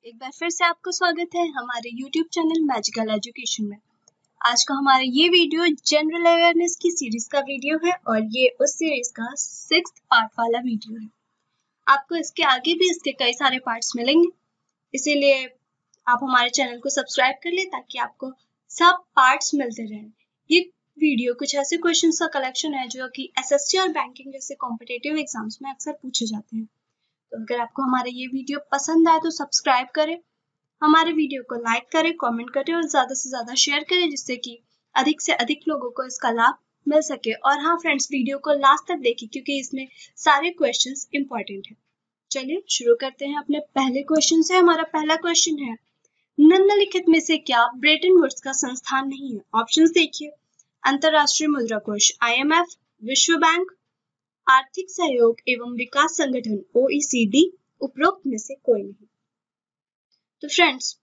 एक बार फिर से आपका स्वागत है हमारे YouTube चैनल मैजिकल एजुकेशन में। आज का हमारा ये वीडियो जनरल अवेयरनेस की सीरीज का वीडियो है और ये उस सीरीज का 6th पार्ट वाला वीडियो है। आपको इसके आगे भी इसके कई सारे पार्ट्स मिलेंगे, इसीलिए आप हमारे चैनल को सब्सक्राइब कर ले ताकि आपको सब पार्ट्स मिलते रहें। ये वीडियो कुछ ऐसे क्वेश्चंस का कलेक्शन है जो कि एसएससी और बैंकिंग जैसे कॉम्पिटिटिव एग्जाम्स में अक्सर पूछे जाते हैं। तो अगर आपको हमारा ये वीडियो पसंद आए तो सब्सक्राइब करें, हमारे वीडियो को लाइक करें, कमेंट करें और ज़्यादा से ज़्यादा शेयर करें जिससे कि अधिक से अधिक लोगों को इसका लाभ मिल सके। और हाँ फ्रेंड्स, वीडियो को लास्ट तक देखिए क्योंकि इसमें सारे क्वेश्चंस इंपॉर्टेंट हैं। चलिए शुरू करते हैं अपने पहले क्वेश्चन से। हमारा पहला क्वेश्चन है, निम्नलिखित में से क्या ब्रेटन वुड्स का संस्थान नहीं है? ऑप्शंस देखिए, अंतरराष्ट्रीय मुद्रा कोष IMF, विश्व बैंक, आर्थिक सहयोग एवं विकास संगठन OECD, उपरोक्त में से कोई नहीं। तो फ्रेंड्स,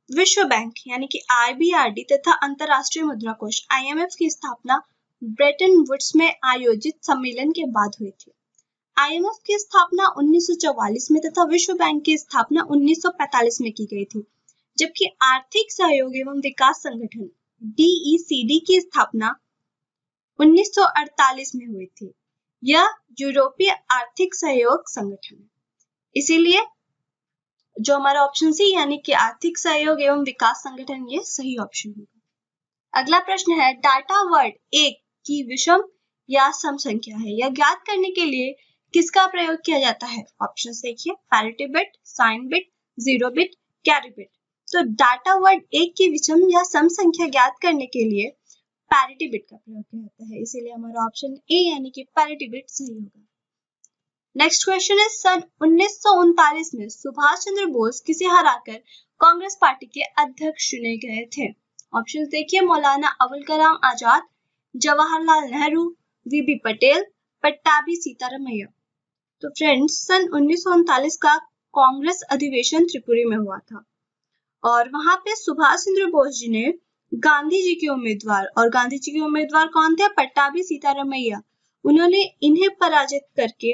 विश्व बैंक यानी कि IBRD तथा अंतरराष्ट्रीय मुद्रा कोष IMF की स्थापना ब्रेटन वुड्स में आयोजित सम्मेलन के बाद हुई थी। IMF की स्थापना 1944 में तथा विश्व बैंक की स्थापना 1945 में की गई थी, जबकि आर्थिक सहयोग एवं विकास संगठन DECD की स्थापना 1948 में हुई थी। यह यूरोपीय आर्थिक सहयोग संगठन है, इसीलिए जो हमारा ऑप्शन सी यानी कि आर्थिक सहयोग एवं विकास संगठन, ये सही ऑप्शन होगा। अगला प्रश्न है, डाटा वर्ड 1 की विषम या सम संख्या है, यह ज्ञात करने के लिए किसका प्रयोग किया जाता है? ऑप्शन देखिए, parity bit, sign bit, zero bit, carry bit. तो डाटा वर्ड 1 की विषम या सम संख्या ज्ञात करने के लिए पैरिटी बिट का प्रयोग किया जाता है, इसीलिए हमारा ऑप्शन ए यानी कि पैरिटी बिट सही होगा। नेक्स्ट क्वेश्चन है, सन 1939 में सुभाष चंद्र बोस किसे हराकर कांग्रेस पार्टी के अध्यक्ष चुने गए थे? ऑप्शंस देखिए, मौलाना अबुल कलाम आजाद, जवाहरलाल नेहरू, VB पटेल, पट्टाभी सीतारामैया। तो फ्रेंड्स, सन 1939 का कांग्रेस अधिवेशन त्रिपुरी में हुआ था और वहां पे सुभाष चंद्र बोस जी ने गांधी जी के उम्मीदवार, और गांधी जी के उम्मीदवार कौन थे? पट्टाभी सीतारामैया। उन्होंने इन्हें पराजित करके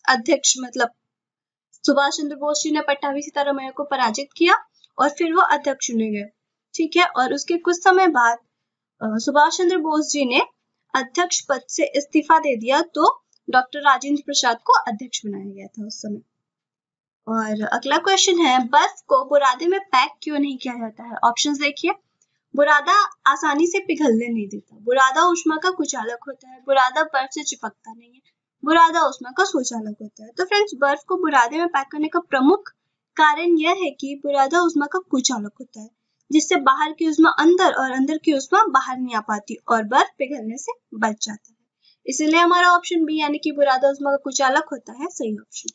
अध्यक्ष मतलब सुभाष चंद्र बोस जी ने पट्टाभी सीतारामैया को पराजित किया और फिर वो अध्यक्ष चुने गए, ठीक है। और उसके कुछ समय बाद सुभाष चंद्र बोस जी ने अध्यक्ष पद से इस्तीफा दे दिया, तो डॉक्टर राजेंद्र प्रसाद को अध्यक्ष बनाया गया था उस समय। और अगला क्वेश्चन है, बर्फ को बुरादे में पैक क्यों नहीं किया जाता है? ऑप्शंस देखिए, बुरादा आसानी से पिघलने नहीं देता, बुरादा ऊष्मा का कुचालक होता है, बुरादा बर्फ से चिपकता नहीं है, बुरादा ऊष्मा का सुचालक होता है। तो फ्रेंड्स, बर्फ को बुरादे में पैक करने का प्रमुख कारण यह है कि बुरादा ऊष्मा का कुचालक होता है, जिससे बाहर की ऊष्मा अंदर और अंदर की ऊष्मा बाहर नहीं आ पाती और बर्फ पिघलने से बच जाता है। इसीलिए हमारा ऑप्शन बी यानी कि बुरादा ऊष्मा का कुचालक होता है सही ऑप्शन।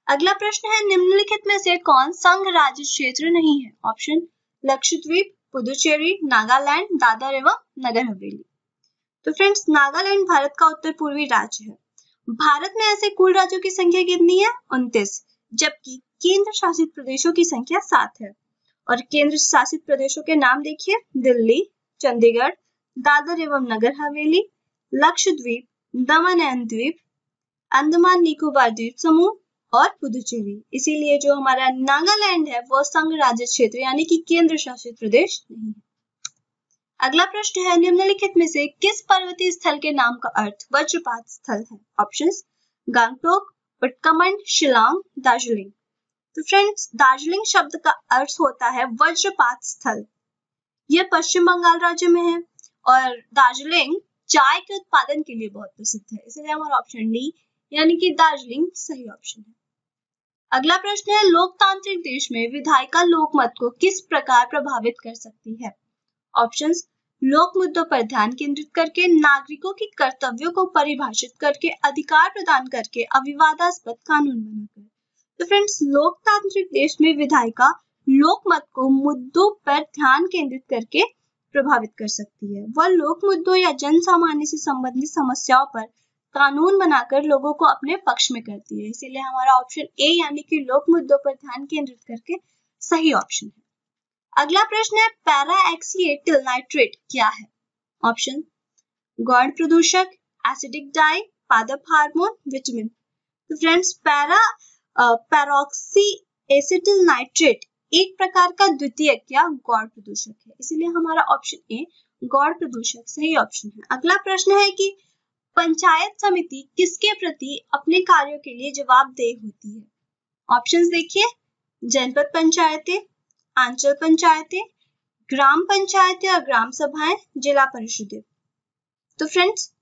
अगला प्रश्न है, निम्नलिखित में से कौन संघ राज्य क्षेत्र नहीं है? ऑप्शन, लक्षद्वीप, पुदुचेरी, नागालैंड, दादर एवं नगर हवेली। तो फ्रेंड्स, नागालैंड भारत का उत्तर पूर्वी राज्य है। भारत में ऐसे कुल राज्यों की संख्या कितनी है? 29, जबकि केंद्र शासित प्रदेशों की संख्या 7 है। और केंद्र शासित प्रदेशों के नाम देखिए, दिल्ली, चंडीगढ़, दादर एवं नगर हवेली, लक्षद्वीप, दमन एवं द्वीप, अंडमान निकोबार द्वीप समूह और पुदुचेरी। इसीलिए जो हमारा नागालैंड है वो संघ राज्य क्षेत्र यानी कि केंद्र शासित प्रदेश नहीं है। अगला प्रश्न है, निम्नलिखित में से किस पर्वतीय स्थल के नाम का अर्थ वज्रपात स्थल है? ऑप्शंस, गंगटोक, उटकमंड, शिलांग, दार्जिलिंग। तो फ्रेंड्स, दार्जिलिंग शब्द का अर्थ होता है वज्रपात स्थल। यह पश्चिम बंगाल राज्य में है और दार्जिलिंग चाय के उत्पादन के लिए बहुत प्रसिद्ध है, इसलिए हमारा ऑप्शन डी यानी कि दार्जिलिंग सही ऑप्शन है। अगला प्रश्न है, लोकतांत्रिक देश में विधायिका लोकमत को किस प्रकार प्रभावित कर सकती है? ऑप्शंस, लोक मुद्दों पर ध्यान केंद्रित करके, नागरिकों की कर्तव्यों को परिभाषित करके, अधिकार प्रदान करके, अविवादास्पद कानून बनाकर। तो फ्रेंड्स, लोकतांत्रिक देश में विधायिका लोकमत को मुद्दों पर ध्यान केंद्रित करके प्रभावित कर सकती है। वह लोक मुद्दों या जन सामान्य से संबंधित समस्याओं पर कानून बनाकर लोगों को अपने पक्ष में करती है, इसीलिए हमारा ऑप्शन ए यानी कि लोक मुद्दों पर ध्यान केंद्रित करके सही ऑप्शन है। अगला प्रश्न है, पैराएक्सिएटिल नाइट्रेट क्या है? ऑप्शन, गौण प्रदूषक, एसिडिक डाई, पादप हार्मोन, विटामिन। तो फ्रेंड्स, पैरा पैरोक्सी एसिटिल नाइट्रेट एक प्रकार का द्वितीयक या गौड़ प्रदूषक है, इसीलिए हमारा ऑप्शन ए गौड़ प्रदूषक सही ऑप्शन है। अगला प्रश्न है कि पंचायत समिति किसके प्रति अपने कार्यों के लिए जवाबदेह होती है? ऑप्शंस देखिए, जनपद पंचायतें, अंचल पंचायतें, ग्राम पंचायतें और ग्राम सभाएं, जिला परिषदें। तो फ्रेंड्स,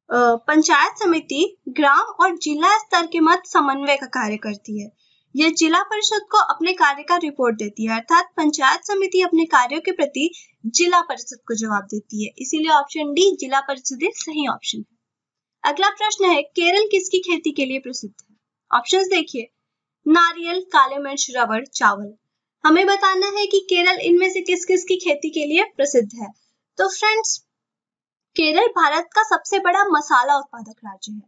पंचायत समिति ग्राम और जिला स्तर के मध्य समन्वय का कार्य करती है। यह जिला परिषद को अपने कार्य का रिपोर्ट देती है, अर्थात पंचायत समिति अपने कार्यों के प्रति जिला परिषद को जवाब देती है, इसीलिए ऑप्शन डी जिला परिषदें सही ऑप्शन है। अगला प्रश्न है, केरल किसकी खेती के लिए प्रसिद्ध है? ऑप्शंस देखिए, नारियल, काले मिर्च, रबड़, चावल। हमें बताना है कि केरल इनमें से किस किस की खेती के लिए प्रसिद्ध है। तो फ्रेंड्स, केरल भारत का सबसे बड़ा मसाला उत्पादक राज्य है।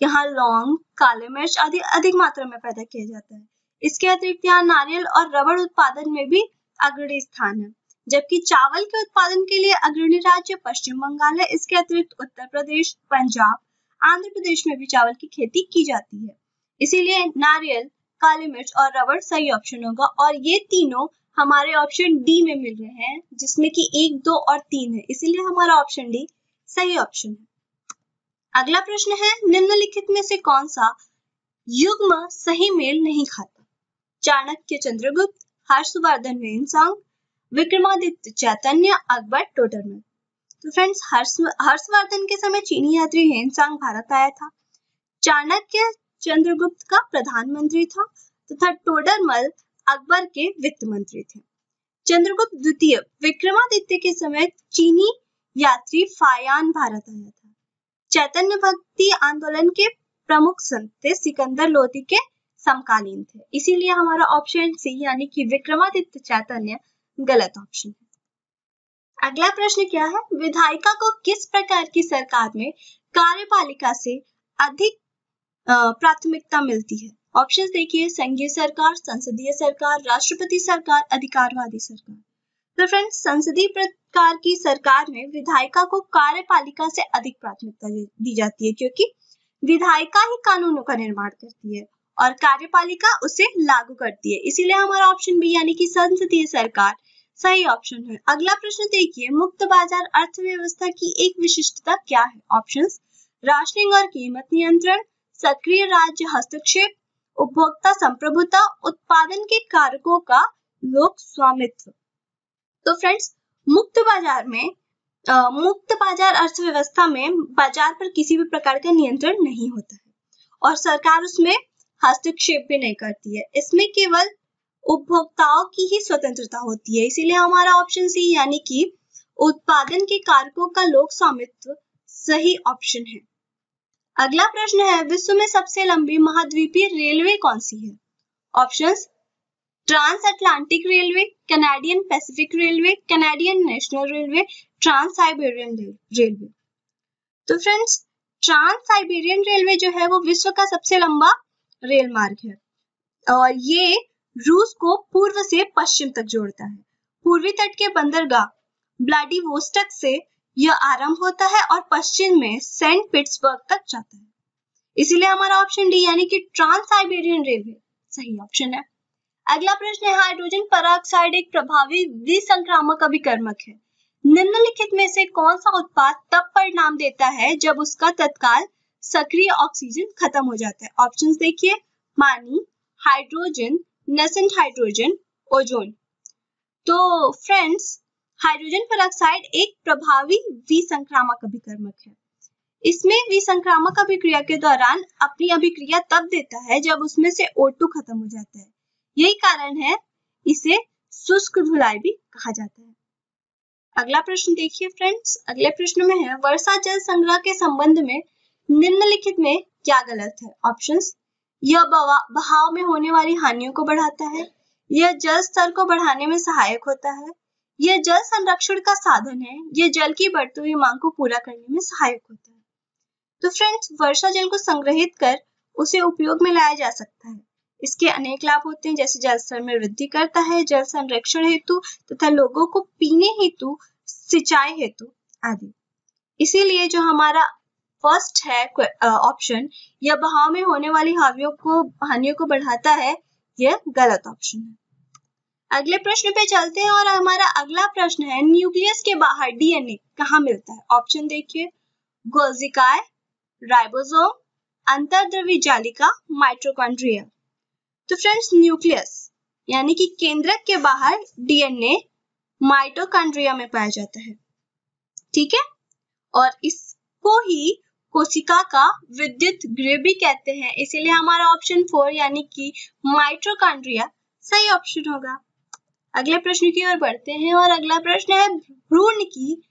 यहाँ लौंग, काले मिर्च आदि अधिक मात्रा में पैदा किया जाता है। इसके अतिरिक्त यहाँ नारियल और रबड़ उत्पादन में भी अग्रणी स्थान है, जबकि चावल के उत्पादन के लिए अग्रणी राज्य पश्चिम बंगाल है। इसके अतिरिक्त उत्तर प्रदेश, पंजाब, आंध्र प्रदेश में भी चावल की खेती की जाती है, इसीलिए नारियल, काली मिर्च और रबड़ सही ऑप्शन होगा। और ये तीनों हमारे ऑप्शन डी में मिल रहे हैं, जिसमें कि 1, 2 और 3 है, इसीलिए हमारा ऑप्शन डी सही ऑप्शन है। अगला प्रश्न है, निम्नलिखित में से कौन सा युग्म सही मेल नहीं खाता? चाणक्य चंद्रगुप्त, हर्षवर्धन वेनसांग, विक्रमादित्य चैतन्य, अकबर टोडरमल। तो फ्रेंड्स, हर्षवर्धन के समय चीनी यात्री वेनसांग भारत आया था, चाणक्य चंद्रगुप्त का प्रधानमंत्री था तथा टोडरमल अकबर के वित्त मंत्री थे। चंद्रगुप्त द्वितीय विक्रमादित्य के समय चीनी यात्री फायान भारत आया था। चैतन्य भक्ति आंदोलन के प्रमुख संत थे, सिकंदर लोदी के समकालीन थे, इसीलिए हमारा ऑप्शन सी यानी कि विक्रमादित्य चैतन्य गलत ऑप्शन है। अगला प्रश्न क्या है, विधायिका को किस प्रकार की सरकार में कार्यपालिका से अधिक प्राथमिकता मिलती है? ऑप्शंस देखिए, संघीय सरकार, संसदीय सरकार, राष्ट्रपति सरकार, अधिकारवादी सरकार। तो फ्रेंड्स, संसदीय प्रकार की सरकार में विधायिका को कार्यपालिका से अधिक प्राथमिकता दी जाती है, क्योंकि विधायिका ही कानूनों का निर्माण करती है और कार्यपालिका उसे लागू करती है, इसीलिए हमारा ऑप्शन बी यानी कि संसदीय सरकार सही ऑप्शन है। अगला प्रश्न देखिए, मुक्त बाजार अर्थव्यवस्था की एक विशिष्टता क्या है? ऑप्शंस, राशनिंग और कीमत नियंत्रण, सक्रिय राज्य हस्तक्षेप, उपभोक्ता संप्रभुता, उत्पादन के कारकों का लोक स्वामित्व। तो फ्रेंड्स, मुक्त बाजार अर्थव्यवस्था में बाजार पर किसी भी प्रकार का नियंत्रण नहीं होता है और सरकार उसमें हस्तक्षेप भी नहीं करती है। इसमें केवल उपभोक्ताओं की ही स्वतंत्रता होती है, इसीलिए हमारा ऑप्शन सी यानी कि उत्पादन के कारकों का लोक स्वामित्व सही ऑप्शन है। अगला प्रश्न है, विश्व में सबसे लंबी महाद्वीपीय रेलवे कौन सी है? Options, trans Atlantic railway, Canadian Pacific railway, Canadian National railway, trans Siberian railway. तो फ्रेंड्स, ट्रांस साइबेरियन रेलवे जो है वो विश्व का सबसे लंबा रेल मार्ग है और ये रूस को पूर्व से पश्चिम तक जोड़ता है। पूर्वी तट के बंदरगाह व्लादिवोस्टोक से यह आरंभ होता है और पश्चिम में सेंट पीटर्सबर्ग तक जाता है, इसीलिए हमारा ऑप्शन डी यानी कि ट्रांस साइबेरियन रेलवे सही ऑप्शन है। अगला प्रश्न है, हाइड्रोजन पेरोक्साइड एक प्रभावी विसंक्रामक अभिकर्मक है। निम्नलिखित में से कौन सा उत्पाद तब परिणाम देता है जब उसका तत्काल सक्रिय ऑक्सीजन खत्म हो जाता है? ऑप्शंस देखिए, पानी, हाइड्रोजन, नेसेंट हाइड्रोजन, ओजोन। तो फ्रेंड्स, हाइड्रोजन पेरोक्साइड एक प्रभावी विसंक्रामक अभिकर्मक है। इसमें विसंक्रामक अभिक्रिया के दौरान अपनी अभिक्रिया तब देता है जब उसमें से O2 खत्म हो जाता है, यही कारण है इसे शुष्क धुलाई भी कहा जाता है। अगला प्रश्न देखिए फ्रेंड्स, अगले प्रश्न में है, वर्षा जल संग्रह के संबंध में निम्नलिखित में क्या गलत है? ऑप्शंस, यह बहाव में होने वाली हानियों को बढ़ाता है, यह जल स्तर को बढ़ाने में सहायक होता है, यह जल संरक्षण का साधन है, यह जल की बढ़ती हुई मांग को पूरा करने में सहायक होता है। तो फ्रेंड्स, वर्षा जल को संग्रहित कर उसे उपयोग में लाया जा सकता है। इसके अनेक लाभ होते हैं, जैसे जल स्तर में वृद्धि करता है, जल संरक्षण हेतु तथा लोगों को पीने हेतु, सिंचाई हेतु आदि। इसीलिए जो हमारा फर्स्ट है ऑप्शन, यह बहाव में होने वाली हानियों को बढ़ाता है, यह गलत ऑप्शन है। अगले प्रश्न पे चलते हैं और हमारा अगला प्रश्न है न्यूक्लियस के बाहर डीएनए कहाँ मिलता है? ऑप्शन देखिए, गोल्जिकाय, राइबोसोम, अंतर्द्रव्य जालिका, माइटोकॉन्ड्रिया। तो फ्रेंड्स न्यूक्लियस यानी कि केंद्रक के बाहर डीएनए माइटोकॉन्ड्रिया में पाया जाता है, ठीक है, और इसको ही कोशिका का विद्युत गृह भी कहते हैं, इसीलिए हमारा ऑप्शन 4 यानी कि माइटोकॉन्ड्रिया सही ऑप्शन होगा। अगले प्रश्न की ओर बढ़ते हैं और अगला प्रश्न है भ्रूण की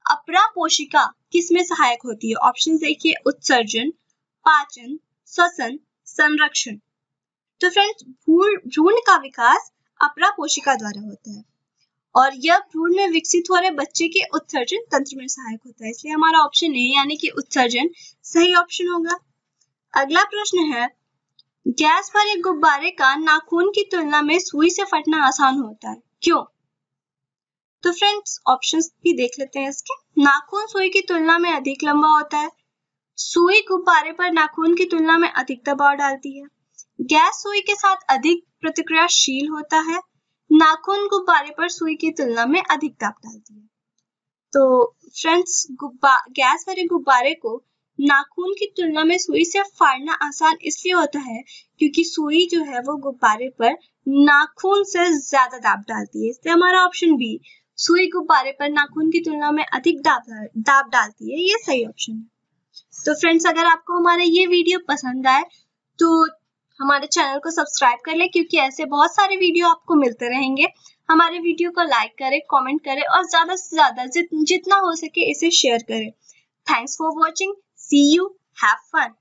अपरा कोशिका किसमें सहायक होती है? ऑप्शन देखिए, उत्सर्जन, पाचन, श्वसन, संरक्षण। तो फ्रेंड्स भ्रूण का विकास अपरा कोशिका द्वारा होता है और यह भ्रूण में विकसित हो रहे बच्चे के उत्सर्जन तंत्र में सहायक होता है, इसलिए हमारा ऑप्शन ए यानी कि उत्सर्जन सही ऑप्शन होगा। अगला प्रश्न है गैस भरे गुब्बारे का नाखून की तुलना में सुई से फटना आसान होता है, क्यों? तो फ्रेंड्स ऑप्शंस भी देख लेते हैं इसके। नाखून सुई की तुलना में अधिक लंबा होता है, सुई गुब्बारे पर नाखून की तुलना में अधिक दबाव डालती है, गैस सुई के साथ अधिक प्रतिक्रियाशील होता है, नाखून गुब्बारे पर सुई की तुलना में अधिक दाब डालती है। तो फ्रेंड्स गैस भरे गुब्बारे को नाखून की तुलना में सुई से फाड़ना आसान इसलिए होता है क्योंकि सुई जो है वो गुब्बारे पर नाखून से ज्यादा दाब डालती है, इसलिए हमारा ऑप्शन बी सुई गुब्बारे पर नाखून की तुलना में अधिक दाब डालती है, ये सही ऑप्शन है। तो फ्रेंड्स अगर आपको हमारा ये वीडियो पसंद आए तो हमारे चैनल को सब्सक्राइब कर लें क्योंकि ऐसे बहुत सारे वीडियो आपको मिलते रहेंगे। हमारे वीडियो को लाइक करें, कमेंट करें और ज्यादा से ज्यादा जितना हो सके इसे शेयर करें। Thanks for watching, see you, have fun.